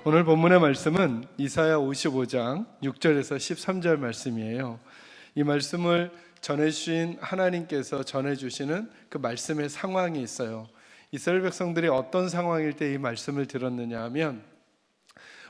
오늘 본문의 말씀은 이사야 55장 6절에서 13절 말씀이에요. 이 말씀을 전해주신 하나님께서 전해주시는 그 말씀의 상황이 있어요. 이스라엘 백성들이 어떤 상황일 때 이 말씀을 들었느냐 하면,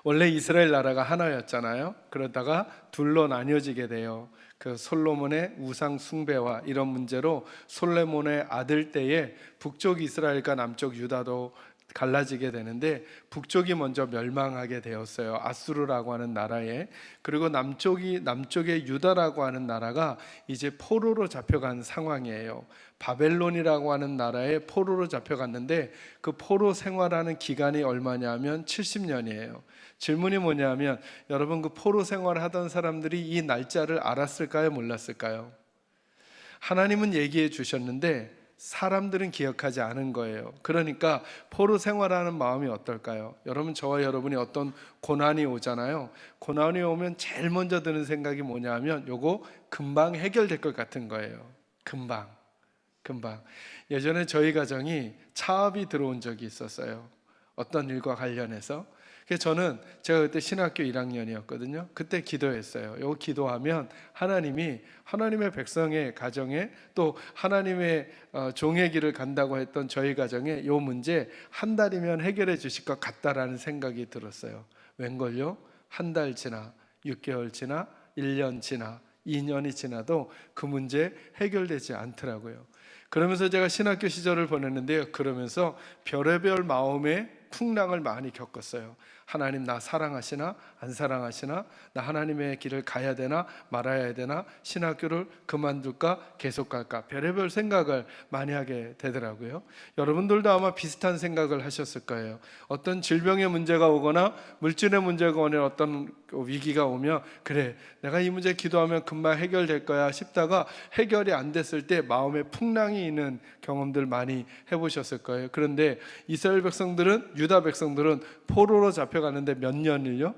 원래 이스라엘 나라가 하나였잖아요. 그러다가 둘로 나뉘어지게 돼요. 그 솔로몬의 우상 숭배와 이런 문제로 솔로몬의 아들 때에 북쪽 이스라엘과 남쪽 유다도 갈라지게 되는데, 북쪽이 먼저 멸망하게 되었어요. 아수르라고 하는 나라에. 그리고 남쪽의 유다라고 하는 나라가 이제 포로로 잡혀간 상황이에요. 바벨론이라고 하는 나라에 포로로 잡혀갔는데, 그 포로 생활하는 기간이 얼마냐 하면 70년이에요. 질문이 뭐냐면, 여러분, 그 포로 생활하던 사람들이 이 날짜를 알았을까요? 몰랐을까요? 하나님은 얘기해 주셨는데 사람들은 기억하지 않은 거예요. 그러니까 포로 생활하는 마음이 어떨까요? 여러분, 저와 여러분이 어떤 고난이 오잖아요. 고난이 오면 제일 먼저 드는 생각이 뭐냐 하면, 요거 금방 해결될 것 같은 거예요. 금방. 예전에 저희 가정이 차압이 들어온 적이 있었어요. 어떤 일과 관련해서. 그래서 제가 그때 신학교 1학년이었거든요. 그때 기도했어요. 이거 기도하면 하나님의 백성의 가정에, 또 하나님의 종의 길을 간다고 했던 저희 가정에 이 문제 한 달이면 해결해 주실 것 같다라는 생각이 들었어요. 웬걸요? 한 달 지나, 6개월 지나, 1년 지나, 2년이 지나도 그 문제 해결되지 않더라고요. 그러면서 제가 신학교 시절을 보냈는데요. 그러면서 별의별 마음의 풍랑을 많이 겪었어요. 하나님 나 사랑하시나 안 사랑하시나, 나 하나님의 길을 가야 되나 말아야 되나, 신학교를 그만둘까 계속 갈까, 별의별 생각을 많이 하게 되더라고요. 여러분들도 아마 비슷한 생각을 하셨을 거예요. 어떤 질병의 문제가 오거나 물질의 문제가 오는 어떤 위기가 오면, 그래 내가 이 문제 기도하면 금방 해결될 거야 싶다가 해결이 안 됐을 때 마음에 풍랑이 있는 경험들 많이 해보셨을 거예요. 그런데 이스라엘 백성들은, 유다 백성들은 포로로 잡혀가는데 몇 년을요?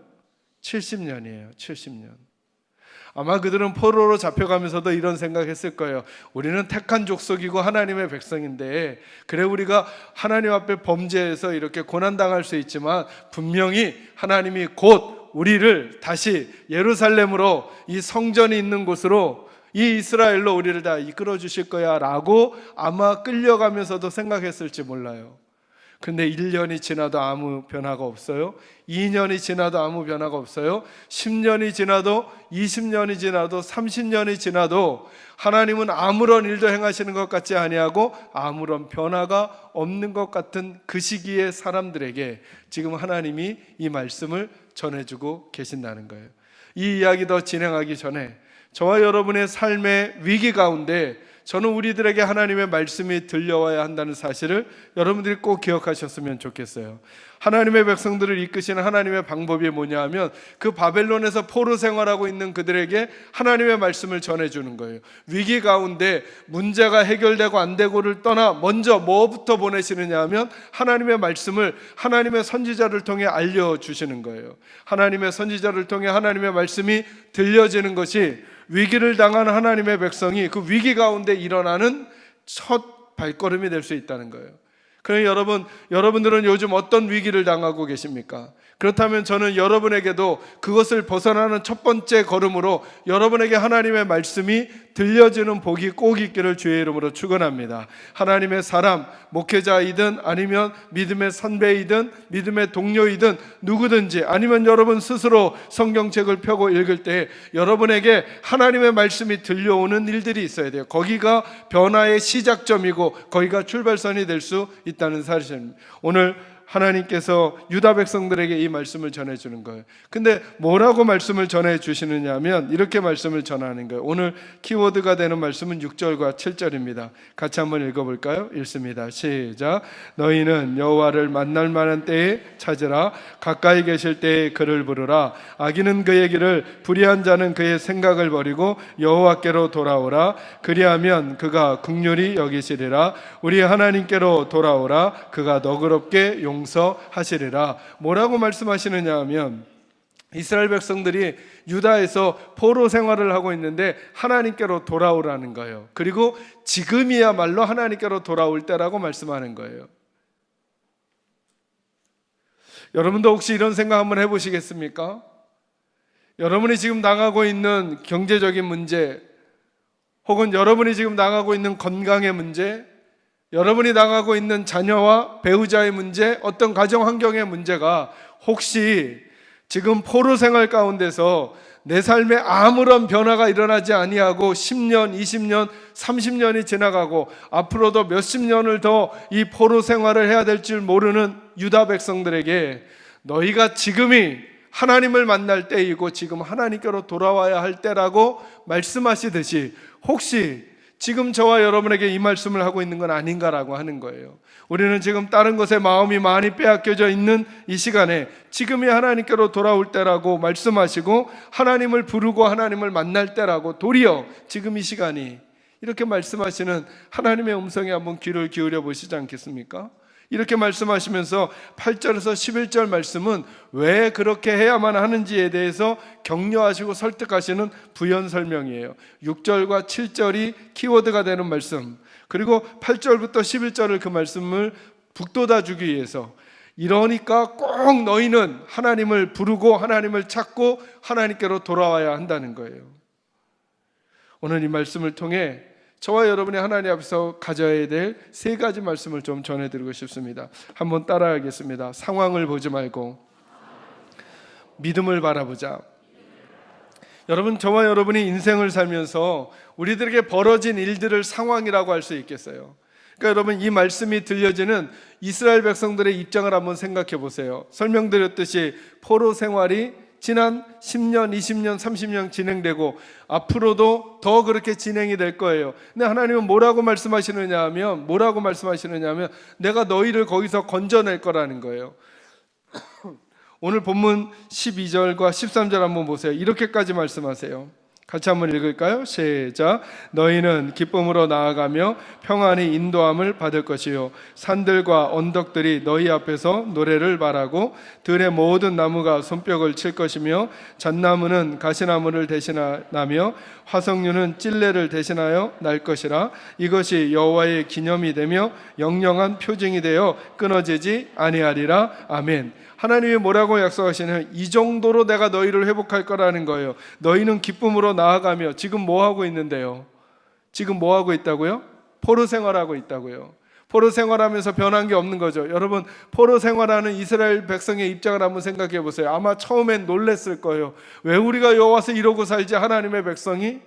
70년이에요. 70년. 아마 그들은 포로로 잡혀가면서도 이런 생각했을 거예요. 우리는 택한 족속이고 하나님의 백성인데, 그래 우리가 하나님 앞에 범죄해서 이렇게 고난당할 수 있지만, 분명히 하나님이 곧 우리를 다시 예루살렘으로, 이 성전이 있는 곳으로, 이 이스라엘로 우리를 다 이끌어 주실 거야 라고 아마 끌려가면서도 생각했을지 몰라요. 근데 1년이 지나도 아무 변화가 없어요. 2년이 지나도 아무 변화가 없어요. 10년이 지나도, 20년이 지나도, 30년이 지나도 하나님은 아무런 일도 행하시는 것 같지 아니하고 아무런 변화가 없는 것 같은 그 시기의 사람들에게 지금 하나님이 이 말씀을 전해주고 계신다는 거예요. 이 이야기 더 진행하기 전에, 저와 여러분의 삶의 위기 가운데 저는 우리들에게 하나님의 말씀이 들려와야 한다는 사실을 여러분들이 꼭 기억하셨으면 좋겠어요. 하나님의 백성들을 이끄시는 하나님의 방법이 뭐냐 하면, 그 바벨론에서 포로 생활하고 있는 그들에게 하나님의 말씀을 전해주는 거예요. 위기 가운데 문제가 해결되고 안 되고를 떠나 먼저 뭐부터 보내시느냐 하면, 하나님의 말씀을 하나님의 선지자를 통해 알려주시는 거예요. 하나님의 선지자를 통해 하나님의 말씀이 들려지는 것이 위기를 당한 하나님의 백성이 그 위기 가운데 일어나는 첫 발걸음이 될 수 있다는 거예요. 그러니 여러분들은 요즘 어떤 위기를 당하고 계십니까? 그렇다면 저는 여러분에게도 그것을 벗어나는 첫 번째 걸음으로 여러분에게 하나님의 말씀이 들려지는 복이 꼭 있기를 주의 이름으로 축원합니다. 하나님의 사람, 목회자이든 아니면 믿음의 선배이든 믿음의 동료이든 누구든지, 아니면 여러분 스스로 성경책을 펴고 읽을 때 여러분에게 하나님의 말씀이 들려오는 일들이 있어야 돼요. 거기가 변화의 시작점이고 거기가 출발선이 될 수 있다는 사실입니다. 오늘 하나님께서 유다 백성들에게 이 말씀을 전해주는 거예요. 근데 뭐라고 말씀을 전해주시느냐 하면, 이렇게 말씀을 전하는 거예요. 오늘 키워드가 되는 말씀은 6절과 7절입니다. 같이 한번 읽어볼까요? 읽습니다. 시작. 너희는 여호와를 만날 만한 때에 찾으라. 가까이 계실 때에 그를 부르라. 악인은 그의 길을, 불의한 자는 그의 생각을 버리고 여호와께로 돌아오라. 그리하면 그가 긍휼히 여기시리라. 우리 하나님께로 돌아오라. 그가 너그럽게 용서하시리라. 뭐라고 말씀하시느냐 하면, 이스라엘 백성들이 유다에서 포로 생활을 하고 있는데 하나님께로 돌아오라는 거예요. 그리고 지금이야말로 하나님께로 돌아올 때라고 말씀하는 거예요. 여러분도 혹시 이런 생각 한번 해보시겠습니까? 여러분이 지금 당하고 있는 경제적인 문제, 혹은 여러분이 지금 당하고 있는 건강의 문제, 여러분이 당하고 있는 자녀와 배우자의 문제, 어떤 가정 환경의 문제가 혹시 지금 포로 생활 가운데서 내 삶에 아무런 변화가 일어나지 아니하고 10년, 20년, 30년이 지나가고 앞으로도 몇십 년을 더 이 포로 생활을 해야 될 줄 모르는 유다 백성들에게 너희가 지금이 하나님을 만날 때이고 지금 하나님께로 돌아와야 할 때라고 말씀하시듯이 혹시 지금 저와 여러분에게 이 말씀을 하고 있는 건 아닌가라고 하는 거예요. 우리는 지금 다른 것에 마음이 많이 빼앗겨져 있는 이 시간에 지금이 하나님께로 돌아올 때라고 말씀하시고 하나님을 부르고 하나님을 만날 때라고 도리어 지금 이 시간이 이렇게 말씀하시는 하나님의 음성에 한번 귀를 기울여 보시지 않겠습니까? 이렇게 말씀하시면서 8절에서 11절 말씀은 왜 그렇게 해야만 하는지에 대해서 격려하시고 설득하시는 부연 설명이에요. 6절과 7절이 키워드가 되는 말씀, 그리고 8절부터 11절을 그 말씀을 북돋아 주기 위해서 이러니까 꼭 너희는 하나님을 부르고 하나님을 찾고 하나님께로 돌아와야 한다는 거예요. 오늘 이 말씀을 통해 저와 여러분이 하나님 앞에서 가져야 될 세 가지 말씀을 좀 전해드리고 싶습니다. 한번 따라하겠습니다. 상황을 보지 말고 믿음을 바라보자. 여러분, 저와 여러분이 인생을 살면서 우리들에게 벌어진 일들을 상황이라고 할 수 있겠어요. 그러니까 여러분, 이 말씀이 들려지는 이스라엘 백성들의 입장을 한번 생각해 보세요. 설명드렸듯이 포로 생활이 지난 10년, 20년, 30년 진행되고 앞으로도 더 그렇게 진행이 될 거예요. 근데 하나님은 뭐라고 말씀하시느냐 하면 내가 너희를 거기서 건져낼 거라는 거예요. 오늘 본문 12절과 13절 한번 보세요. 이렇게까지 말씀하세요. 같이 한번 읽을까요? 시작. 너희는 기쁨으로 나아가며 평안히 인도함을 받을 것이요 산들과 언덕들이 너희 앞에서 노래를 말하고 들의 모든 나무가 손뼉을 칠 것이며 잣나무는 가시나무를 대신하며 화석류는 찔레를 대신하여 날 것이라. 이것이 여호와의 기념이 되며 영영한 표징이 되어 끊어지지 아니하리라. 아멘. 하나님이 뭐라고 약속하시냐면 이 정도로 내가 너희를 회복할 거라는 거예요. 너희는 기쁨으로 나아가며 지금 뭐 하고 있는데요? 지금 뭐 하고 있다고요? 포로 생활하고 있다고요. 포로 생활하면서 변한 게 없는 거죠. 여러분, 포로 생활하는 이스라엘 백성의 입장을 한번 생각해 보세요. 아마 처음엔 놀랬을 거예요. 왜 우리가 여기 와서 이러고 살지, 하나님의 백성이?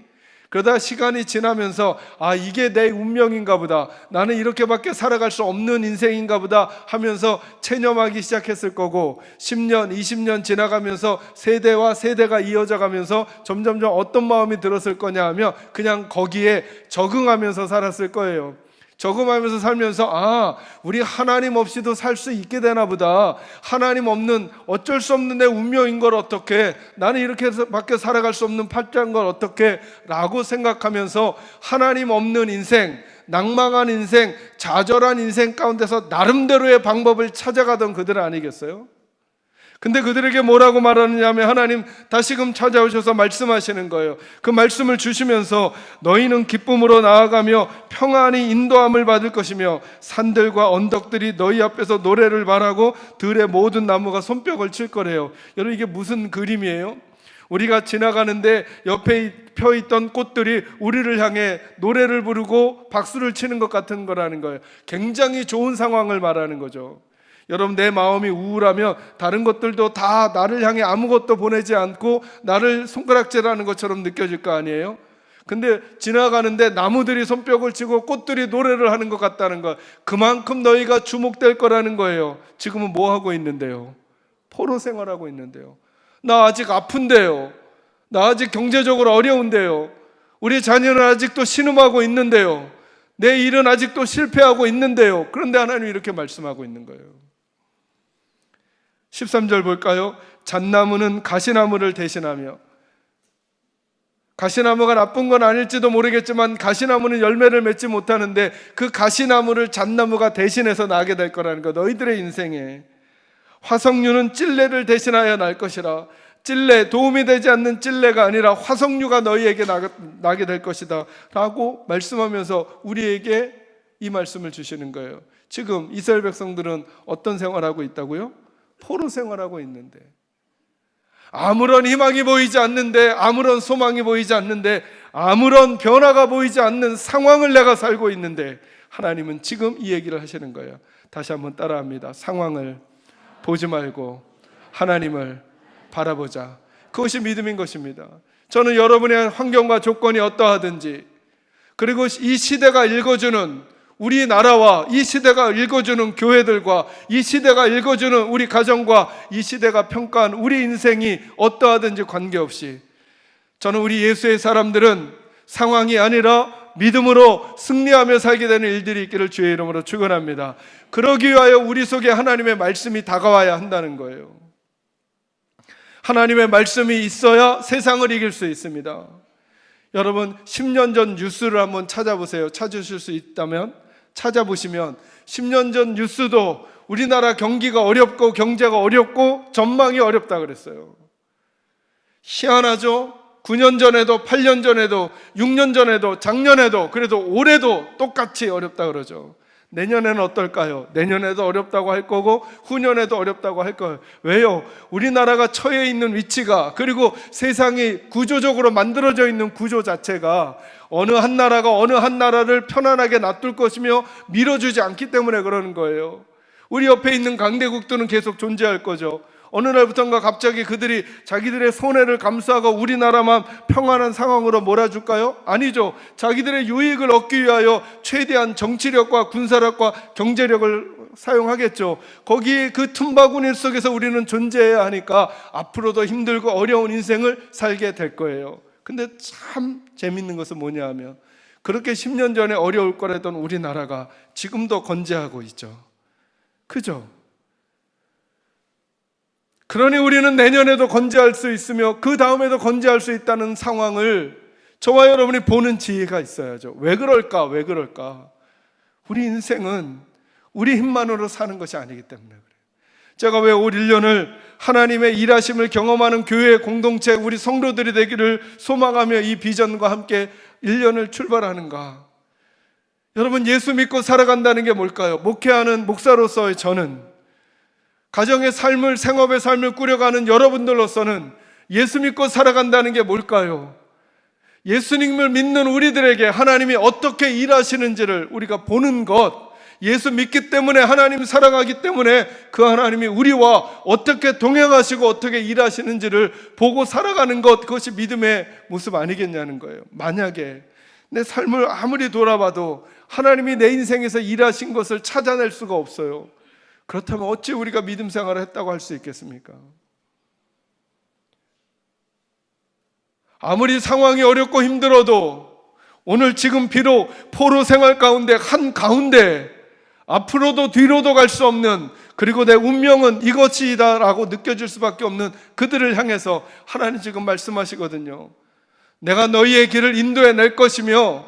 그러다 시간이 지나면서 이게 내 운명인가 보다, 나는 이렇게밖에 살아갈 수 없는 인생인가 보다 하면서 체념하기 시작했을 거고 10년, 20년 지나가면서 세대와 세대가 이어져 가면서 점점점 어떤 마음이 들었을 거냐 하면 그냥 거기에 적응하면서 살았을 거예요. 적응하면서 살면서 우리 하나님 없이도 살 수 있게 되나 보다, 하나님 없는 어쩔 수 없는 내 운명인 걸 어떻게, 나는 이렇게 밖에 살아갈 수 없는 팔자인 걸 어떻게 라고 생각하면서 하나님 없는 인생, 낭망한 인생, 좌절한 인생 가운데서 나름대로의 방법을 찾아가던 그들 아니겠어요? 근데 그들에게 뭐라고 말하느냐 하면 하나님 다시금 찾아오셔서 말씀하시는 거예요. 그 말씀을 주시면서 너희는 기쁨으로 나아가며 평안히 인도함을 받을 것이며 산들과 언덕들이 너희 앞에서 노래를 말하고 들의 모든 나무가 손뼉을 칠 거래요. 여러분, 이게 무슨 그림이에요? 우리가 지나가는데 옆에 펴있던 꽃들이 우리를 향해 노래를 부르고 박수를 치는 것 같은 거라는 거예요. 굉장히 좋은 상황을 말하는 거죠. 여러분, 내 마음이 우울하면 다른 것들도 다 나를 향해 아무것도 보내지 않고 나를 손가락질하는 것처럼 느껴질 거 아니에요? 근데 지나가는데 나무들이 손뼉을 치고 꽃들이 노래를 하는 것 같다는 거, 그만큼 너희가 주목될 거라는 거예요. 지금은 뭐 하고 있는데요? 포로 생활하고 있는데요. 나 아직 아픈데요. 나 아직 경제적으로 어려운데요. 우리 자녀는 아직도 신음하고 있는데요. 내 일은 아직도 실패하고 있는데요. 그런데 하나님이 이렇게 말씀하고 있는 거예요. 13절 볼까요? 잣나무는 가시나무를 대신하며, 가시나무가 나쁜 건 아닐지도 모르겠지만 가시나무는 열매를 맺지 못하는데 그 가시나무를 잣나무가 대신해서 나게 될 거라는 거, 너희들의 인생에. 화석류는 찔레를 대신하여 날 것이라. 찔레, 도움이 되지 않는 찔레가 아니라 화석류가 너희에게 나게 될 것이다 라고 말씀하면서 우리에게 이 말씀을 주시는 거예요. 지금 이스라엘 백성들은 어떤 생활하고 있다고요? 포로 생활하고 있는데, 아무런 희망이 보이지 않는데, 아무런 소망이 보이지 않는데, 아무런 변화가 보이지 않는 상황을 내가 살고 있는데, 하나님은 지금 이 얘기를 하시는 거예요. 다시 한번 따라합니다. 상황을 보지 말고 하나님을 바라보자. 그것이 믿음인 것입니다. 저는 여러분의 환경과 조건이 어떠하든지, 그리고 이 시대가 읽어주는 우리나라와 이 시대가 읽어주는 교회들과 이 시대가 읽어주는 우리 가정과 이 시대가 평가한 우리 인생이 어떠하든지 관계없이, 저는 우리 예수의 사람들은 상황이 아니라 믿음으로 승리하며 살게 되는 일들이 있기를 주의 이름으로 축원합니다. 그러기 위하여 우리 속에 하나님의 말씀이 다가와야 한다는 거예요. 하나님의 말씀이 있어야 세상을 이길 수 있습니다. 여러분, 10년 전 뉴스를 한번 찾아보세요. 찾으실 수 있다면 찾아보시면 10년 전 뉴스도 우리나라 경기가 어렵고 경제가 어렵고 전망이 어렵다 그랬어요. 희한하죠? 9년 전에도 8년 전에도 6년 전에도 작년에도, 그래도 올해도 똑같이 어렵다 그러죠. 내년에는 어떨까요? 내년에도 어렵다고 할 거고 후년에도 어렵다고 할 거예요. 왜요? 우리나라가 처해 있는 위치가, 그리고 세상이 구조적으로 만들어져 있는 구조 자체가 어느 한 나라가 어느 한 나라를 편안하게 놔둘 것이며 밀어주지 않기 때문에 그러는 거예요. 우리 옆에 있는 강대국들은 계속 존재할 거죠. 어느 날부터인가 갑자기 그들이 자기들의 손해를 감수하고 우리나라만 평안한 상황으로 몰아줄까요? 아니죠. 자기들의 유익을 얻기 위하여 최대한 정치력과 군사력과 경제력을 사용하겠죠. 거기 그 틈바구니 속에서 우리는 존재해야 하니까 앞으로도 힘들고 어려운 인생을 살게 될 거예요. 근데 참 재밌는 것은 뭐냐 하면, 그렇게 10년 전에 어려울 거라던 우리나라가 지금도 건재하고 있죠. 그죠? 그러니 우리는 내년에도 건재할 수 있으며 그 다음에도 건재할 수 있다는 상황을 저와 여러분이 보는 지혜가 있어야죠. 왜 그럴까? 왜 그럴까? 우리 인생은 우리 힘만으로 사는 것이 아니기 때문에 그래요. 제가 왜 올 1년을 하나님의 일하심을 경험하는 교회 공동체 우리 성도들이 되기를 소망하며 이 비전과 함께 1년을 출발하는가? 여러분, 예수 믿고 살아간다는 게 뭘까요? 목회하는 목사로서의 저는, 가정의 삶을, 생업의 삶을 꾸려가는 여러분들로서는 예수 믿고 살아간다는 게 뭘까요? 예수님을 믿는 우리들에게 하나님이 어떻게 일하시는지를 우리가 보는 것, 예수 믿기 때문에, 하나님 사랑하기 때문에 그 하나님이 우리와 어떻게 동행하시고 어떻게 일하시는지를 보고 살아가는 것, 그것이 믿음의 모습 아니겠냐는 거예요. 만약에 내 삶을 아무리 돌아봐도 하나님이 내 인생에서 일하신 것을 찾아낼 수가 없어요. 그렇다면 어찌 우리가 믿음 생활을 했다고 할 수 있겠습니까? 아무리 상황이 어렵고 힘들어도 오늘 지금 비록 포로 생활 가운데 한가운데 앞으로도 뒤로도 갈 수 없는, 그리고 내 운명은 이것이다 라고 느껴질 수밖에 없는 그들을 향해서 하나님 지금 말씀하시거든요. 내가 너희의 길을 인도해 낼 것이며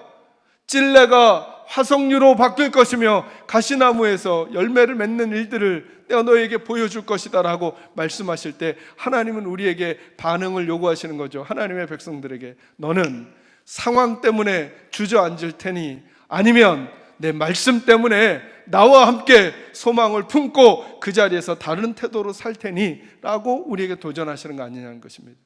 찔레가 화석류로 바뀔 것이며 가시나무에서 열매를 맺는 일들을 내가 너에게 보여줄 것이다 라고 말씀하실 때, 하나님은 우리에게 반응을 요구하시는 거죠. 하나님의 백성들에게 너는 상황 때문에 주저앉을 테니, 아니면 내 말씀 때문에 나와 함께 소망을 품고 그 자리에서 다른 태도로 살 테니 라고 우리에게 도전하시는 거 아니냐는 것입니다.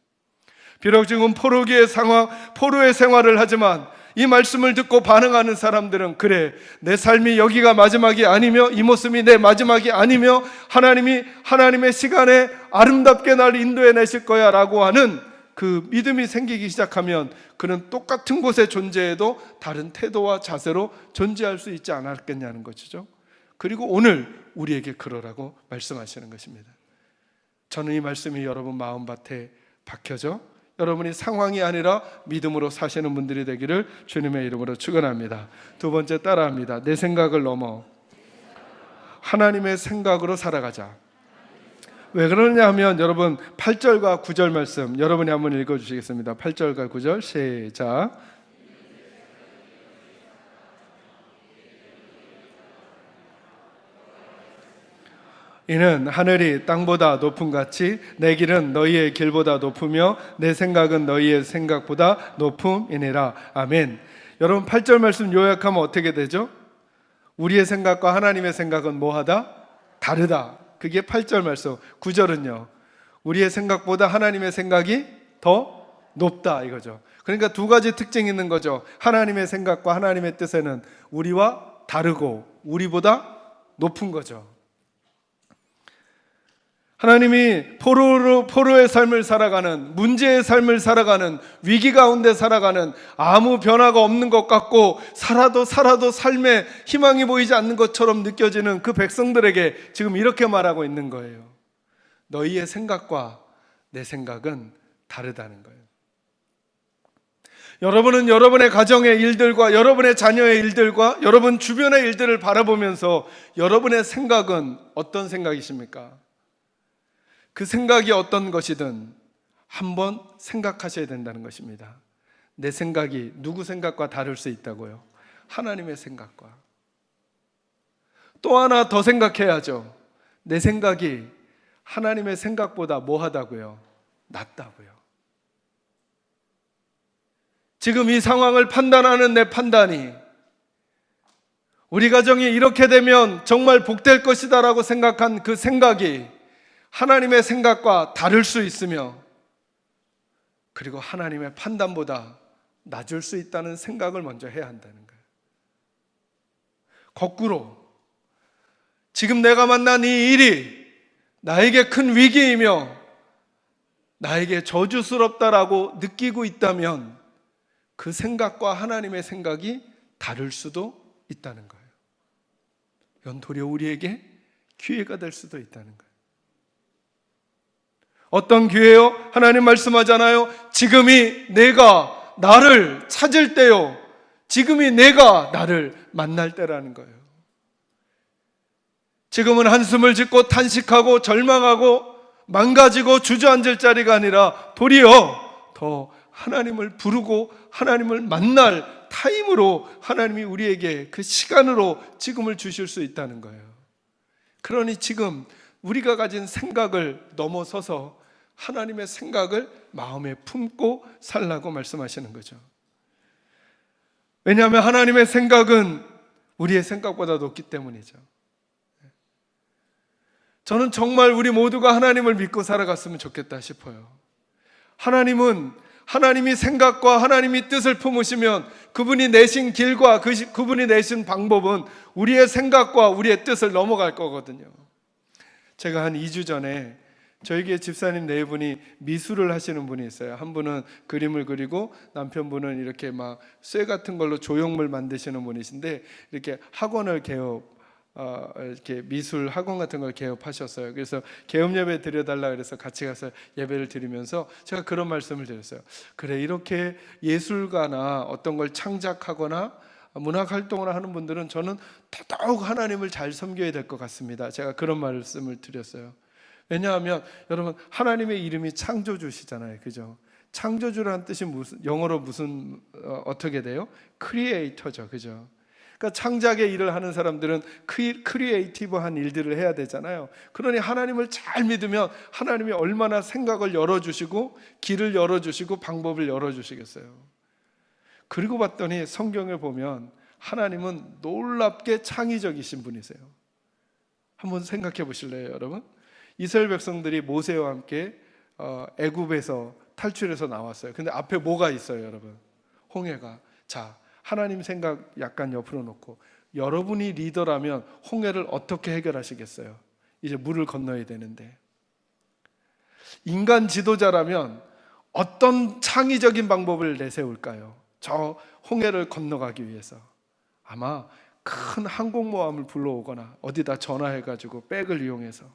비록 지금 포로기의 상황, 포로의 생활을 하지만 이 말씀을 듣고 반응하는 사람들은, 그래, 내 삶이 여기가 마지막이 아니며 이 모습이 내 마지막이 아니며 하나님이 하나님의 시간에 아름답게 날 인도해 내실 거야 라고 하는 그 믿음이 생기기 시작하면, 그는 똑같은 곳에 존재해도 다른 태도와 자세로 존재할 수 있지 않았겠냐는 것이죠. 그리고 오늘 우리에게 그러라고 말씀하시는 것입니다. 저는 이 말씀이 여러분 마음밭에 박혀져 여러분이 상황이 아니라 믿음으로 사시는 분들이 되기를 주님의 이름으로 축원합니다. 두 번째, 따라합니다. 내 생각을 넘어 하나님의 생각으로 살아가자. 왜 그러냐 하면, 여러분 8절과 9절 말씀 여러분이 한번 읽어주시겠습니다. 8절과 9절 시작. 이는 하늘이 땅보다 높음 같이 내 길은 너희의 길보다 높으며 내 생각은 너희의 생각보다 높음이니라. 아멘. 여러분 8절 말씀 요약하면 어떻게 되죠? 우리의 생각과 하나님의 생각은 뭐하다? 다르다. 그게 8절 말씀. 9절은요. 우리의 생각보다 하나님의 생각이 더 높다 이거죠. 그러니까 두 가지 특징이 있는 거죠. 하나님의 생각과 하나님의 뜻에는 우리와 다르고 우리보다 높은 거죠. 하나님이 포로의 삶을 살아가는, 문제의 삶을 살아가는, 위기 가운데 살아가는, 아무 변화가 없는 것 같고 살아도 삶에 희망이 보이지 않는 것처럼 느껴지는 그 백성들에게 지금 이렇게 말하고 있는 거예요. 너희의 생각과 내 생각은 다르다는 거예요. 여러분은 여러분의 가정의 일들과 여러분의 자녀의 일들과 여러분 주변의 일들을 바라보면서 여러분의 생각은 어떤 생각이십니까? 그 생각이 어떤 것이든 한번 생각하셔야 된다는 것입니다. 내 생각이 누구 생각과 다를 수 있다고요? 하나님의 생각과. 또 하나 더 생각해야죠. 내 생각이 하나님의 생각보다 뭐하다고요? 낫다고요. 지금 이 상황을 판단하는 내 판단이 우리 가정이 이렇게 되면 정말 복될 것이다 라고 생각한 그 생각이 하나님의 생각과 다를 수 있으며, 그리고 하나님의 판단보다 낮을 수 있다는 생각을 먼저 해야 한다는 거예요. 거꾸로 지금 내가 만난 이 일이 나에게 큰 위기이며 나에게 저주스럽다라고 느끼고 있다면 그 생각과 하나님의 생각이 다를 수도 있다는 거예요. 이건 도리어 우리에게 기회가 될 수도 있다는 거예요. 어떤 기회요? 하나님 말씀하잖아요. 지금이 내가 나를 찾을 때요. 지금이 내가 나를 만날 때라는 거예요. 지금은 한숨을 짓고 탄식하고 절망하고 망가지고 주저앉을 자리가 아니라 도리어 더 하나님을 부르고 하나님을 만날 타임으로 하나님이 우리에게 그 시간으로 지금을 주실 수 있다는 거예요. 그러니 지금 우리가 가진 생각을 넘어서서 하나님의 생각을 마음에 품고 살라고 말씀하시는 거죠. 왜냐하면 하나님의 생각은 우리의 생각보다 높기 때문이죠. 저는 정말 우리 모두가 하나님을 믿고 살아갔으면 좋겠다 싶어요. 하나님이 생각과 하나님이 뜻을 품으시면 그분이 내신 길과 그분이 내신 방법은 우리의 생각과 우리의 뜻을 넘어갈 거거든요. 제가 한 2주 전에 저희 교회 집사님 네 분이 미술을 하시는 분이 있어요. 한 분은 그림을 그리고 남편분은 이렇게 막 쇠 같은 걸로 조형물 만드시는 분이신데 이렇게 학원을 이렇게 미술 학원 같은 걸 개업하셨어요. 그래서 개업 예배 드려달라 그래서 같이 가서 예배를 드리면서 제가 그런 말씀을 드렸어요. 그래, 이렇게 예술가나 어떤 걸 창작하거나 문학 활동을 하는 분들은 저는 더더욱 하나님을 잘 섬겨야 될 것 같습니다. 제가 그런 말씀을 드렸어요. 왜냐하면 여러분 하나님의 이름이 창조주시잖아요, 그죠? 창조주라는 뜻이 영어로 어떻게 돼요? 크리에이터죠, 그죠? 그러니까 창작의 일을 하는 사람들은 크리에이티브한 일들을 해야 되잖아요. 그러니 하나님을 잘 믿으면 하나님이 얼마나 생각을 열어주시고 길을 열어주시고 방법을 열어주시겠어요. 그리고 봤더니 성경을 보면 하나님은 놀랍게 창의적이신 분이세요. 한번 생각해 보실래요, 여러분? 이스라엘 백성들이 모세와 함께 애굽에서 탈출해서 나왔어요. 근데 앞에 뭐가 있어요, 여러분? 홍해가. 자, 하나님 생각 약간 옆으로 놓고 여러분이 리더라면 홍해를 어떻게 해결하시겠어요? 이제 물을 건너야 되는데. 인간 지도자라면 어떤 창의적인 방법을 내세울까요? 저 홍해를 건너가기 위해서. 아마 큰 항공모함을 불러오거나 어디다 전화해가지고 백을 이용해서,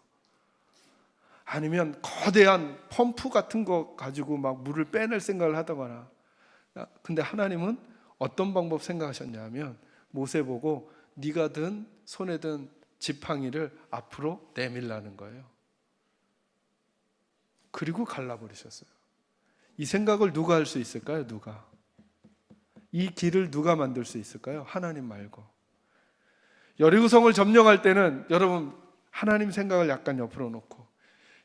아니면 거대한 펌프 같은 거 가지고 막 물을 빼낼 생각을 하다거나. 근데 하나님은 어떤 방법 생각하셨냐면 모세 보고 네가 든 손에 든 지팡이를 앞으로 내밀라는 거예요. 그리고 갈라버리셨어요. 이 생각을 누가 할 수 있을까요? 누가? 이 길을 누가 만들 수 있을까요? 하나님 말고. 여리고성을 점령할 때는 여러분 하나님 생각을 약간 옆으로 놓고,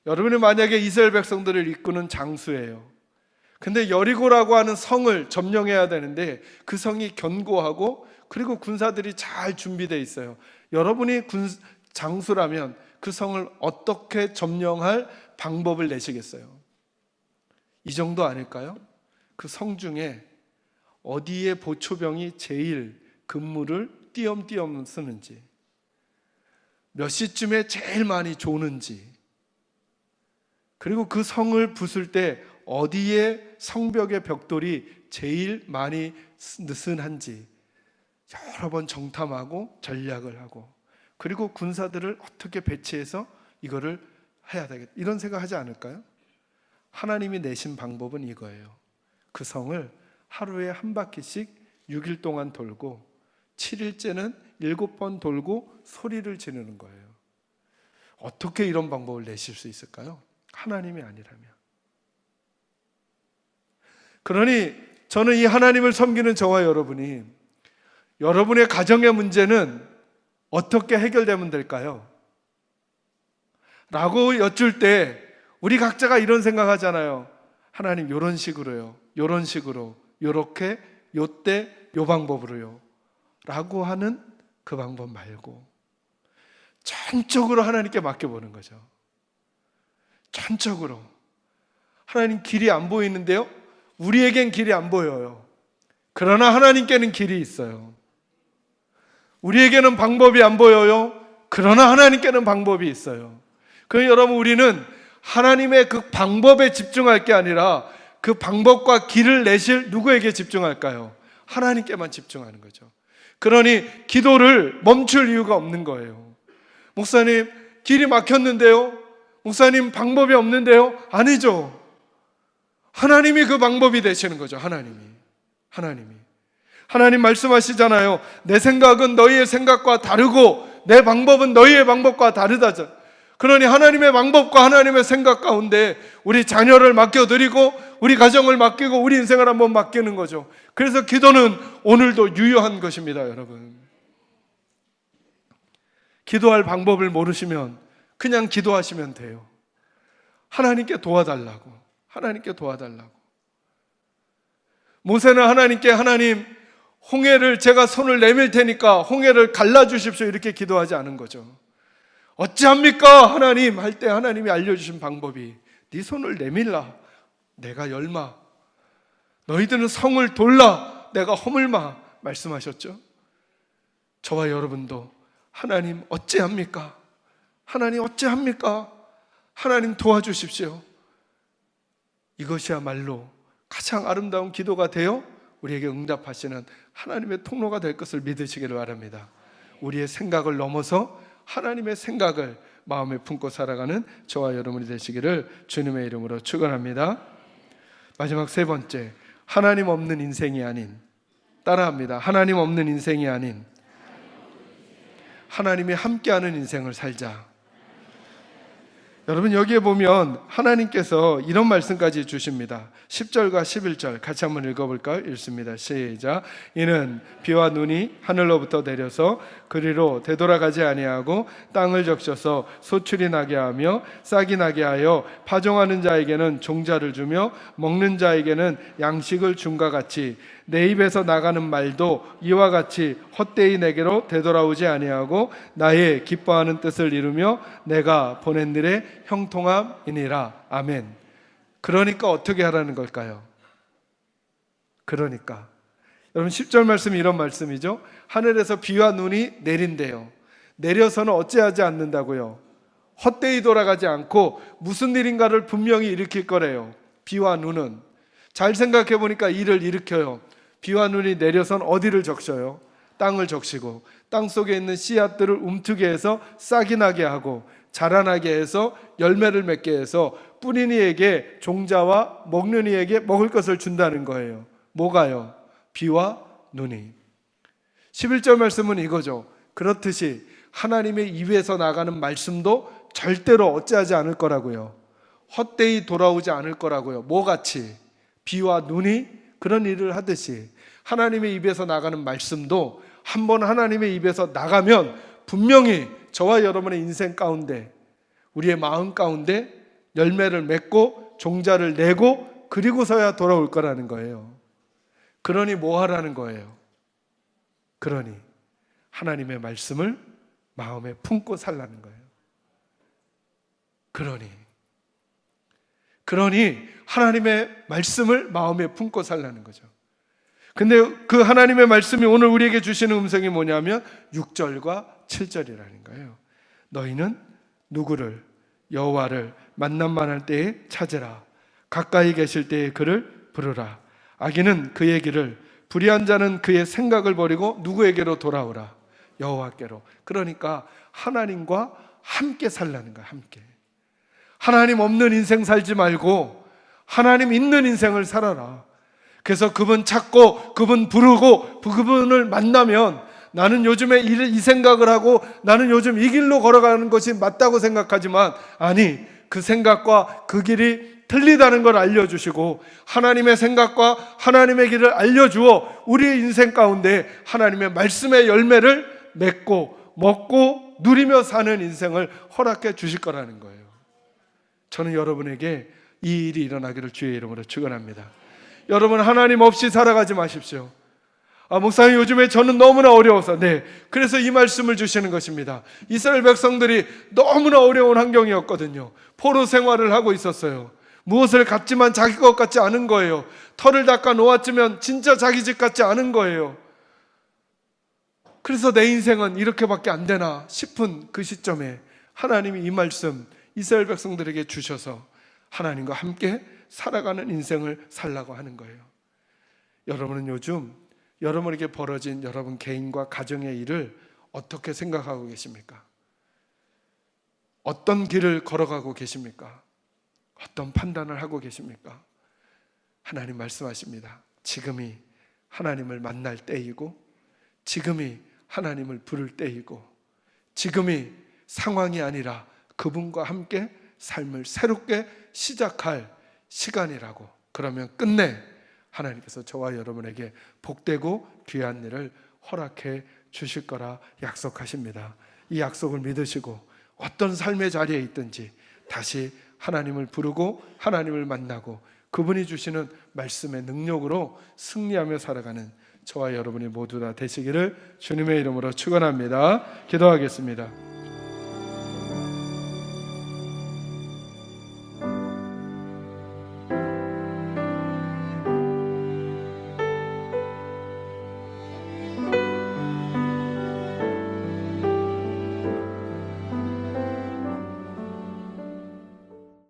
여러분이 만약에 이스라엘 백성들을 이끄는 장수예요. 근데 여리고라고 하는 성을 점령해야 되는데 그 성이 견고하고 그리고 군사들이 잘 준비되어 있어요. 여러분이 장수라면 그 성을 어떻게 점령할 방법을 내시겠어요? 이 정도 아닐까요? 그 성 중에 어디에 보초병이 제일 근무를 띄엄띄엄 쓰는지, 몇 시쯤에 제일 많이 조는지, 그리고 그 성을 부술 때 어디에 성벽의 벽돌이 제일 많이 느슨한지 여러 번 정탐하고 전략을 하고, 그리고 군사들을 어떻게 배치해서 이거를 해야 되겠다, 이런 생각하지 않을까요? 하나님이 내신 방법은 이거예요. 그 성을 하루에 한 바퀴씩 6일 동안 돌고 7일째는 7번 돌고 소리를 지르는 거예요. 어떻게 이런 방법을 내실 수 있을까요? 하나님이 아니라면. 그러니 저는 이 하나님을 섬기는 저와 여러분이, 여러분의 가정의 문제는 어떻게 해결되면 될까요? 라고 여쭐 때 우리 각자가 이런 생각하잖아요. 하나님, 요런 식으로요, 요런 식으로, 요렇게, 요때, 요 방법으로요 라고 하는 그 방법 말고 전적으로 하나님께 맡겨보는 거죠. 전적으로. 하나님, 길이 안 보이는데요? 우리에겐 길이 안 보여요. 그러나 하나님께는 길이 있어요. 우리에게는 방법이 안 보여요. 그러나 하나님께는 방법이 있어요. 그러니 여러분, 우리는 하나님의 그 방법에 집중할 게 아니라 그 방법과 길을 내실 누구에게 집중할까요? 하나님께만 집중하는 거죠. 그러니 기도를 멈출 이유가 없는 거예요. 목사님, 길이 막혔는데요? 목사님, 방법이 없는데요? 아니죠. 하나님이 그 방법이 되시는 거죠. 하나님 말씀하시잖아요. 내 생각은 너희의 생각과 다르고 내 방법은 너희의 방법과 다르다죠. 그러니 하나님의 방법과 하나님의 생각 가운데 우리 자녀를 맡겨드리고 우리 가정을 맡기고 우리 인생을 한번 맡기는 거죠. 그래서 기도는 오늘도 유효한 것입니다. 여러분, 기도할 방법을 모르시면 그냥 기도하시면 돼요. 하나님께 도와달라고. 모세는 하나님께, 하나님, 홍해를 제가 손을 내밀 테니까 홍해를 갈라주십시오, 이렇게 기도하지 않은 거죠. 어찌합니까 하나님 할 때 하나님이 알려주신 방법이, 네 손을 내밀라 내가 열마, 너희들은 성을 돌라 내가 허물마 말씀하셨죠. 저와 여러분도 하나님 어찌합니까? 하나님 도와주십시오. 이것이야말로 가장 아름다운 기도가 되어 우리에게 응답하시는 하나님의 통로가 될 것을 믿으시기를 바랍니다. 우리의 생각을 넘어서 하나님의 생각을 마음에 품고 살아가는 저와 여러분이 되시기를 주님의 이름으로 축원합니다. 마지막 세 번째, 하나님 없는 인생이 아닌, 따라합니다. 하나님 없는 인생이 아닌 하나님이 함께하는 인생을 살자. 여러분, 여기에 보면 하나님께서 이런 말씀까지 주십니다. 10절과 11절 같이 한번 읽어볼까요? 읽습니다. 시작. 이는 비와 눈이 하늘로부터 내려서 그리로 되돌아가지 아니하고 땅을 적셔서 소출이 나게 하며 싹이 나게 하여 파종하는 자에게는 종자를 주며 먹는 자에게는 양식을 줌과 같이 내 입에서 나가는 말도 이와 같이 헛되이 내게로 되돌아오지 아니하고 나의 기뻐하는 뜻을 이루며 내가 보낸 일의 형통함이니라. 아멘. 그러니까 어떻게 하라는 걸까요? 그러니까 여러분, 10절 말씀이 이런 말씀이죠. 하늘에서 비와 눈이 내린대요. 내려서는 어찌하지 않는다고요? 헛되이 돌아가지 않고 무슨 일인가를 분명히 일으킬 거래요. 비와 눈은 잘 생각해 보니까 일을 일으켜요. 비와 눈이 내려선 어디를 적셔요? 땅을 적시고 땅 속에 있는 씨앗들을 움트게 해서 싹이 나게 하고 자라나게 해서 열매를 맺게 해서 뿌린 이에게 종자와 먹는 이에게 먹을 것을 준다는 거예요. 뭐가요? 비와 눈이. 11절 말씀은 이거죠. 그렇듯이 하나님의 입에서 나가는 말씀도 절대로 어찌하지 않을 거라고요. 헛되이 돌아오지 않을 거라고요. 뭐같이? 비와 눈이 그런 일을 하듯이 하나님의 입에서 나가는 말씀도 한번 하나님의 입에서 나가면 분명히 저와 여러분의 인생 가운데, 우리의 마음 가운데 열매를 맺고 종자를 내고 그리고서야 돌아올 거라는 거예요. 그러니 뭐 하라는 거예요? 그러니 하나님의 말씀을 마음에 품고 살라는 거예요. 그러니 하나님의 말씀을 마음에 품고 살라는 거죠. 근데 그 하나님의 말씀이 오늘 우리에게 주시는 음성이 뭐냐면 6절과 7절이라는 거예요. 너희는 누구를, 여호와를 만남만 할 때에 찾으라. 가까이 계실 때에 그를 부르라. 악인은 그의 길을, 불의한 자는 그의 생각을 버리고 누구에게로 돌아오라? 여호와께로. 그러니까 하나님과 함께 살라는 거야. 함께. 하나님 없는 인생 살지 말고 하나님 있는 인생을 살아라. 그래서 그분 찾고 그분 부르고 그분을 만나면, 나는 요즘에 이 생각을 하고 나는 요즘 이 길로 걸어가는 것이 맞다고 생각하지만, 아니, 그 생각과 그 길이 틀리다는 걸 알려주시고 하나님의 생각과 하나님의 길을 알려주어 우리의 인생 가운데 하나님의 말씀의 열매를 맺고 먹고 누리며 사는 인생을 허락해 주실 거라는 거예요. 저는 여러분에게 이 일이 일어나기를 주의 이름으로 축원합니다. 여러분, 하나님 없이 살아가지 마십시오. 목사님, 요즘에 저는 너무나 어려워서. 네, 그래서 이 말씀을 주시는 것입니다. 이스라엘 백성들이 너무나 어려운 환경이었거든요. 포로 생활을 하고 있었어요. 무엇을 갖지만 자기 것 같지 않은 거예요. 털을 닦아 놓았지만 진짜 자기 집 같지 않은 거예요. 그래서 내 인생은 이렇게밖에 안 되나 싶은 그 시점에 하나님이 이 말씀 이스라엘 백성들에게 주셔서 하나님과 함께 살아가는 인생을 살라고 하는 거예요. 여러분은 요즘 여러분에게 벌어진 여러분 개인과 가정의 일을 어떻게 생각하고 계십니까? 어떤 길을 걸어가고 계십니까? 어떤 판단을 하고 계십니까? 하나님 말씀하십니다. 지금이 하나님을 만날 때이고, 지금이 하나님을 부를 때이고, 지금이 상황이 아니라 그분과 함께 삶을 새롭게 시작할 시간이라고. 그러면 끝내 하나님께서 저와 여러분에게 복되고 귀한 일을 허락해 주실 거라 약속하십니다. 이 약속을 믿으시고 어떤 삶의 자리에 있든지 다시 하나님을 부르고 하나님을 만나고 그분이 주시는 말씀의 능력으로 승리하며 살아가는 저와 여러분이 모두 다 되시기를 주님의 이름으로 축원합니다. 기도하겠습니다.